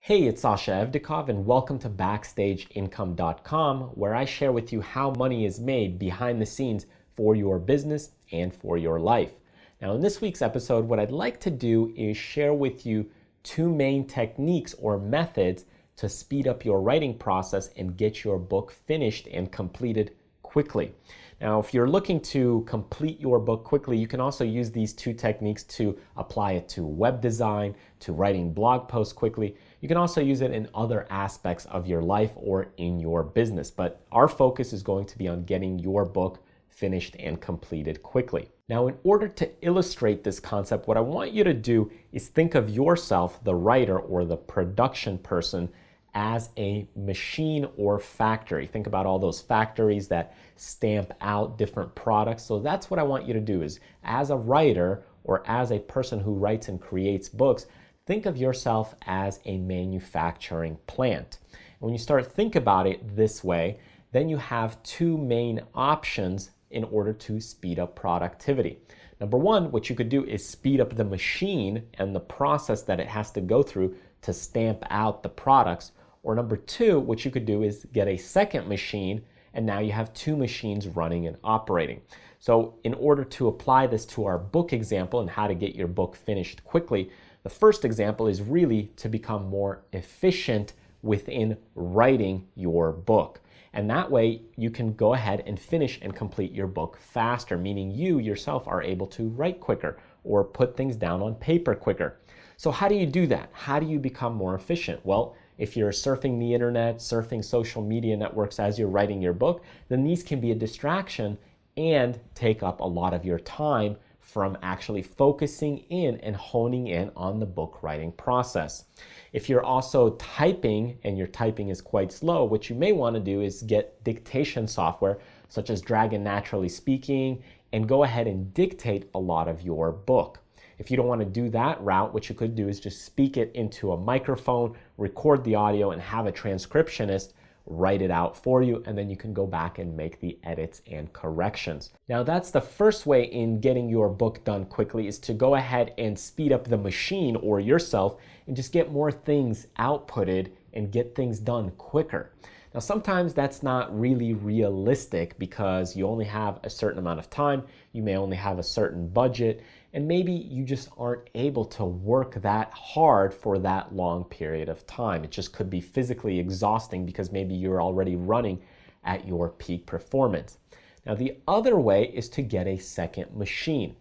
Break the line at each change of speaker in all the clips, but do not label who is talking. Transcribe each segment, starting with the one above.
Hey, it's Sasha Evdikov, and welcome to BackstageIncome.com, where I share with you how money is made behind the scenes for your business and for your life. Now, in this week's episode, what I'd like to do is share with you two main techniques or methods to speed up your writing process and get your book finished and completed quickly. Now, if you're looking to complete your book quickly, you can also use these two techniques to apply it to web design, to writing blog posts quickly. You can also use it in other aspects of your life or in your business, but our focus is going to be on getting your book finished and completed quickly. Now, in order to illustrate this concept, what I want you to do is think of yourself, the writer or the production person, as a machine or factory. Think about all those factories that stamp out different products. So that's what I want you to do is, as a writer or as a person who writes and creates books, think of yourself as a manufacturing plant. And when you start to think about it this way, then you have two main options in order to speed up productivity. Number one, what you could do is speed up the machine and the process that it has to go through to stamp out the products. Or number two, what you could do is get a second machine, and now you have two machines running and operating. So in order to apply this to our book example and how to get your book finished quickly, the first example is really to become more efficient within writing your book. And that way you can go ahead and finish and complete your book faster, meaning you yourself are able to write quicker or put things down on paper quicker. So how do you do that? How do you become more efficient? Well, if you're surfing the internet, surfing social media networks as you're writing your book, then these can be a distraction and take up a lot of your time from actually focusing in and honing in on the book writing process. If you're also typing and your typing is quite slow, what you may want to do is get dictation software such as Dragon Naturally Speaking and go ahead and dictate a lot of your book. If you don't want to do that route, what you could do is just speak it into a microphone, record the audio, and have a transcriptionist write it out for you, and then you can go back and make the edits and corrections. Now, that's the first way in getting your book done quickly, is to go ahead and speed up the machine or yourself and just get more things outputted and get things done quicker. Now, sometimes that's not really realistic because you only have a certain amount of time, you may only have a certain budget, and maybe you just aren't able to work that hard for that long period of time. It just could be physically exhausting because maybe you're already running at your peak performance. Now, the other way is to get a second machine.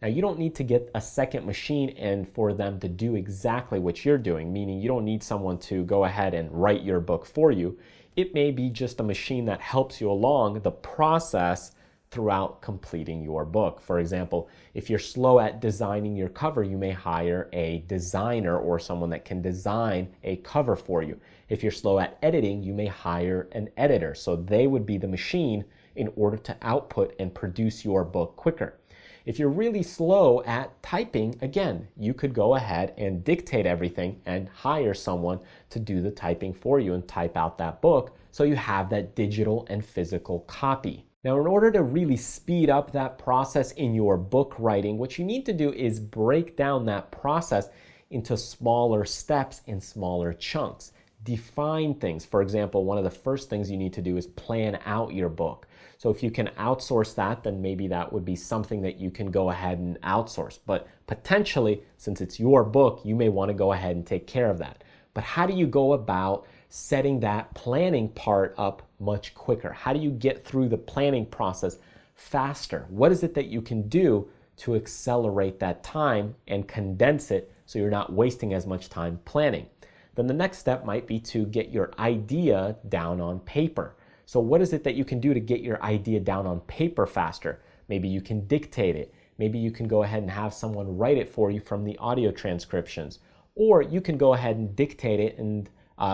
Now, you don't need to get a second machine and for them to do exactly what you're doing, meaning you don't need someone to go ahead and write your book for you. It may be just a machine that helps you along the process throughout completing your book. For example, if you're slow at designing your cover, you may hire a designer or someone that can design a cover for you. If you're slow at editing, you may hire an editor. So they would be the machine in order to output and produce your book quicker. If you're really slow at typing, again, you could go ahead and dictate everything and hire someone to do the typing for you and type out that book so you have that digital and physical copy. Now, in order to really speed up that process in your book writing, what you need to do is break down that process into smaller steps and smaller chunks. Define things. For example, one of the first things you need to do is plan out your book. So if you can outsource that, then maybe that would be something that you can go ahead and outsource. But potentially, since it's your book, you may want to go ahead and take care of that. But how do you go about setting that planning part up much quicker? How do you get through the planning process faster? What is it that you can do to accelerate that time and condense it so you're not wasting as much time planning? Then the next step might be to get your idea down on paper. So what is it that you can do to get your idea down on paper faster? Maybe you can dictate it. Maybe you can go ahead and have someone write it for you from the audio transcriptions. Or you can go ahead and dictate it and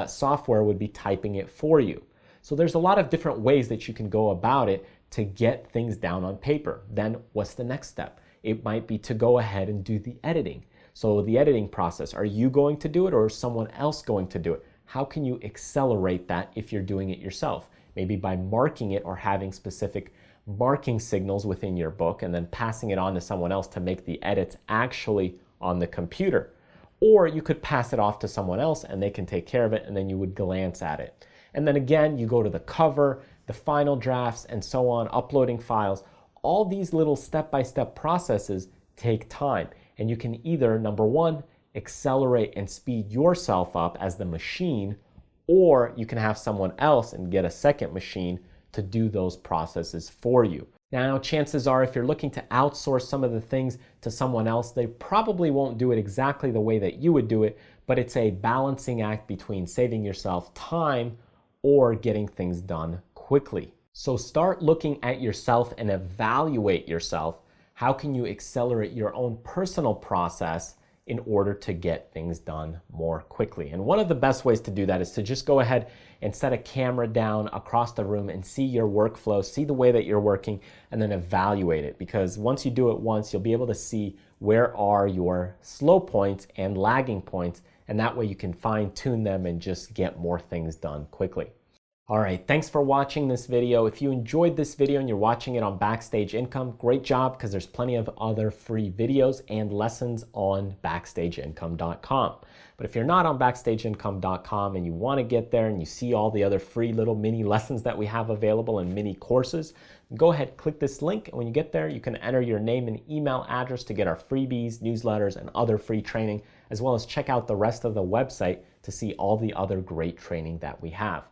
software would be typing it for you. So there's a lot of different ways that you can go about it to get things down on paper. Then what's the next step? It might be to go ahead and do the editing. So the editing process, are you going to do it or is someone else going to do it? How can you accelerate that if you're doing it yourself? Maybe by marking it or having specific marking signals within your book and then passing it on to someone else to make the edits actually on the computer. or you could pass it off to someone else and they can take care of it, and then you would glance at it. And then again, you go to the cover, the final drafts, and so on, uploading files. All these little step-by-step processes take time, and you can either, number one, accelerate and speed yourself up as the machine, or you can have someone else and get a second machine to do those processes for you. Now, chances are if you're looking to outsource some of the things to someone else, they probably won't do it exactly the way that you would do it, but it's a balancing act between saving yourself time or getting things done quickly. So start looking at yourself and evaluate yourself. How can you accelerate your own personal process in order to get things done more quickly? And one of the best ways to do that is to just go ahead and set a camera down across the room and see your workflow, see the way that you're working, and then evaluate it. Because once you do it once, you'll be able to see where are your slow points and lagging points, and that way you can fine-tune them and just get more things done quickly. All right, thanks for watching this video. If you enjoyed this video and you're watching it on Backstage Income, great job, because there's plenty of other free videos and lessons on BackstageIncome.com. But if you're not on BackstageIncome.com and you want to get there and you see all the other free little mini lessons that we have available and mini courses, go ahead, click this link, and when you get there, you can enter your name and email address to get our freebies, newsletters, and other free training, as well as check out the rest of the website to see all the other great training that we have.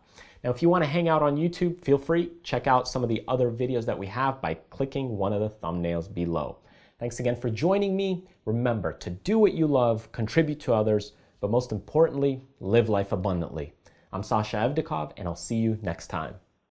Now, if you want to hang out on YouTube, feel free. Check out some of the other videos that we have by clicking one of the thumbnails below. Thanks again for joining me. Remember to do what you love, contribute to others, but most importantly, live life abundantly. I'm Sasha Evdokov, and I'll see you next time.